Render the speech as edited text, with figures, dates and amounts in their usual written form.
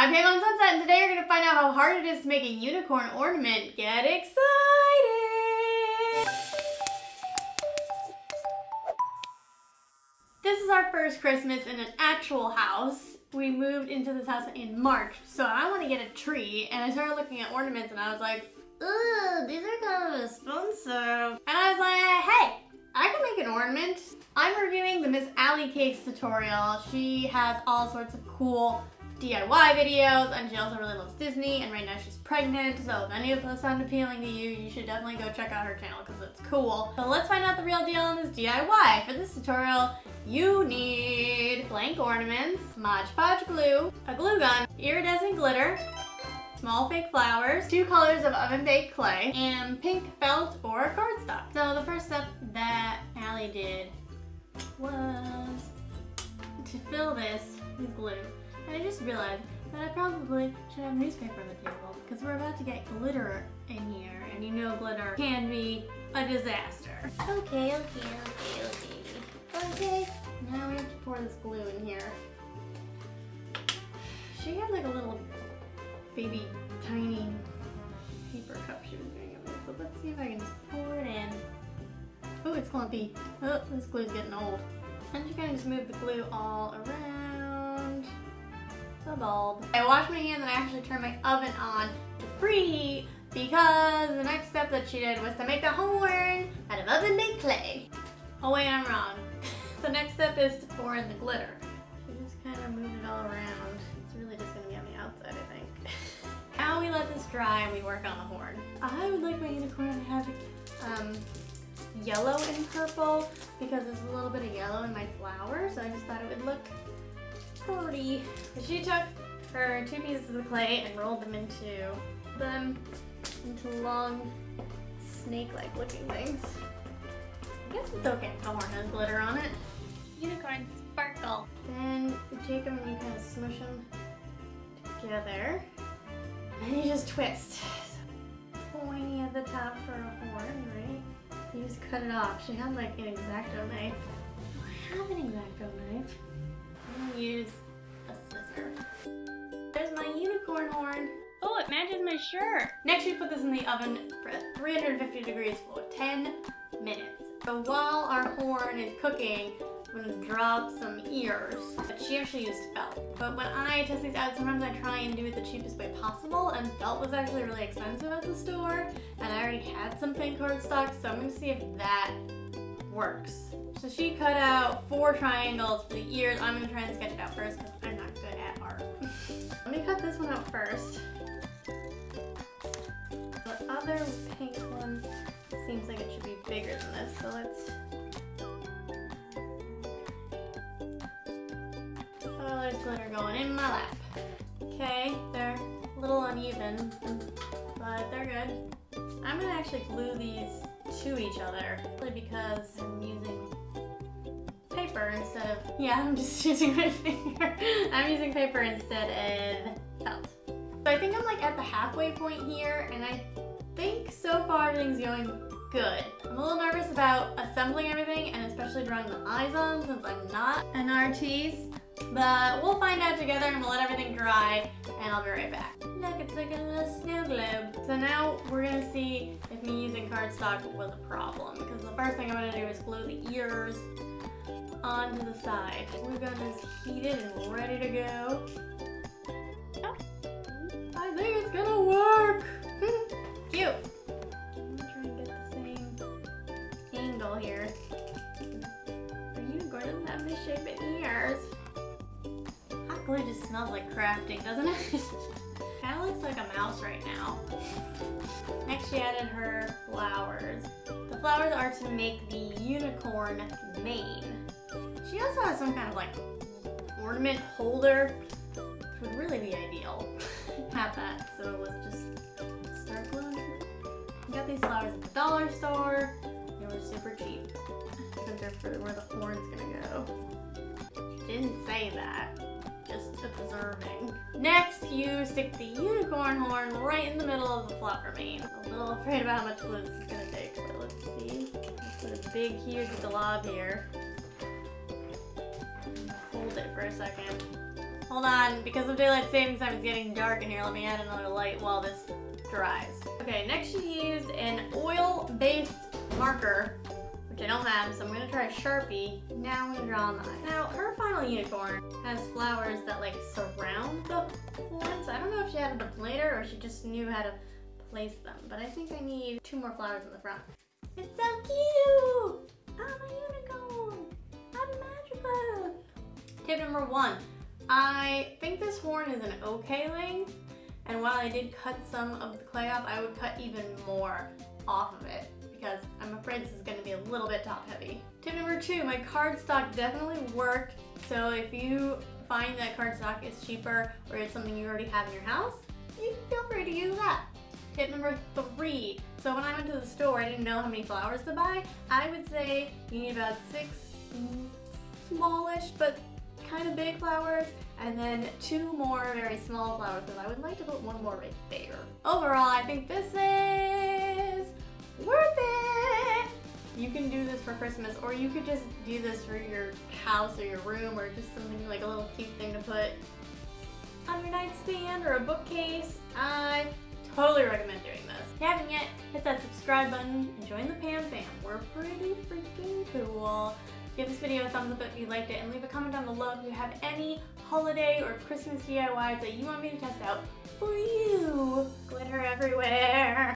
I'm PamOnSunset, and today we're going to find out how hard it is to make a unicorn ornament. Get excited! This is our first Christmas in an actual house. We moved into this house in March, so I want to get a tree, and I started looking at ornaments and I was like, ugh, these are kind of expensive. And I was like, hey, I can make an ornament. I'm reviewing the themissalliecakes tutorial. She has all sorts of cool DIY videos, and she also really loves Disney, and right now she's pregnant, so if any of those sound appealing to you, you should definitely go check out her channel because it's cool. So let's find out the real deal on this DIY. For this tutorial, you need blank ornaments, Podge Glue, a glue gun, iridescent glitter, small fake flowers, 2 colors of oven-baked clay, and pink felt or cardstock. So the first step that Allie did was to fill this with glue. And I just realized that I probably should have newspaper on the table because we're about to get glitter in here, and you know glitter can be a disaster. Okay, now we have to pour this glue in here. She had like a little baby tiny paper cup she was doing it with, but let's see if I can just pour it in. Oh, it's clumpy. Oh, this glue's getting old. And you kind of just move the glue all around the bulb. I washed my hands and I actually turned my oven on to preheat because the next step that she did was to make a horn out of oven-baked clay. Oh wait, I'm wrong. The next step is to pour in the glitter. She just kind of moved it all around. It's really just going to be on the outside, I think. Now we let this dry and we work on the horn. I would like my unicorn to have yellow and purple because there's a little bit of yellow in my flower, so I just thought it would look pretty. So she took her 2 pieces of clay and rolled them into long snake-like looking things. I guess it's okay if the horn has glitter on it. Unicorn sparkle. Then you take them and you kind of smush them together. And then you just twist. So pointy at the top for a horn, right? You just cut it off. She had like an X-Acto knife. I have an X-Acto knife. I'm gonna use a scissor. There's my unicorn horn. Oh, it matches my shirt. Next, we put this in the oven for 350 degrees for 10 minutes. So while our horn is cooking, I'm gonna drop some ears. But she actually used felt. But when I test these out, sometimes I try and do it the cheapest way possible, and felt was actually really expensive at the store, and I already had some pink cardstock, so I'm gonna see if that works. So she cut out 4 triangles for the ears. I'm gonna try and sketch it out first because I'm not good at art. Let me cut this one out first. The other pink one seems like it should be bigger than this, so let's... Oh, there's glitter going in my lap. Okay, they're a little uneven, but they're good. I'm gonna actually glue these to each other, because I'm using paper instead of... Yeah, I'm just using my finger. I'm using paper instead of felt. So I think I'm like at the halfway point here, and I think so far everything's going good. I'm a little nervous about assembling everything, and especially drawing the eyes on since I'm not an artiste. But we'll find out together, and we'll let everything dry, and I'll be right back. Look, it's like a little snow globe. So now we're gonna see if me using cardstock was a problem, because the first thing I'm gonna do is glue the ears onto the side. Glue gun is heated and ready to go. Oh, I think it's gonna work. Cute. I'm gonna try and get the same angle here. Our unicorn doesn't have misshapen ears. Hot glue just smells like crafting, doesn't it? Kinda looks like a mouse right now. Next she added her flowers. The flowers are to make the unicorn mane. She also has some kind of like ornament holder, which would really be ideal. Have that, so let's just start gluing it. I got these flowers at the dollar store. They were super cheap. I think they're for where the horn's gonna go. She didn't say that. Just observing. Next, you stick the unicorn horn right in the middle of the flower mane. I'm a little afraid about how much glue this is gonna take, but let's see. Let's put a big, huge glob here. Hold it for a second. Hold on, because of daylight savings time, it's getting dark in here. Let me add another light while this dries. Okay, next she used an oil-based marker, which I don't have, so I'm gonna try Sharpie. Now I'm gonna draw on mine. Now, her final unicorn has flowers that like surround the one, so I don't know if she had the planter or she just knew how to place them, but I think I need 2 more flowers in the front. It's so cute! I'm a unicorn! I'm magical! Tip number 1. I think this horn is an okay length, and while I did cut some of the clay off, I would cut even more off of it because I'm afraid this is going to be a little bit top heavy. Tip number 2, my cardstock definitely worked, so if you find that cardstock is cheaper or it's something you already have in your house, you can feel free to use that. Tip number 3, so when I went to the store, I didn't know how many flowers to buy. I would say you need about 6 smallish but kind of big flowers, and then 2 more very small flowers, because I would like to put 1 more right there. Overall, I think this is worth it! You can do this for Christmas, or you could just do this for your house or your room, or just something like a little cute thing to put on your nightstand or a bookcase. I totally recommend doing this. If you haven't yet, hit that subscribe button and join the Pam fam. We're pretty freaking cool. Give this video a thumbs up if you liked it, and leave a comment down below if you have any holiday or Christmas DIYs that you want me to test out for you. Glitter everywhere.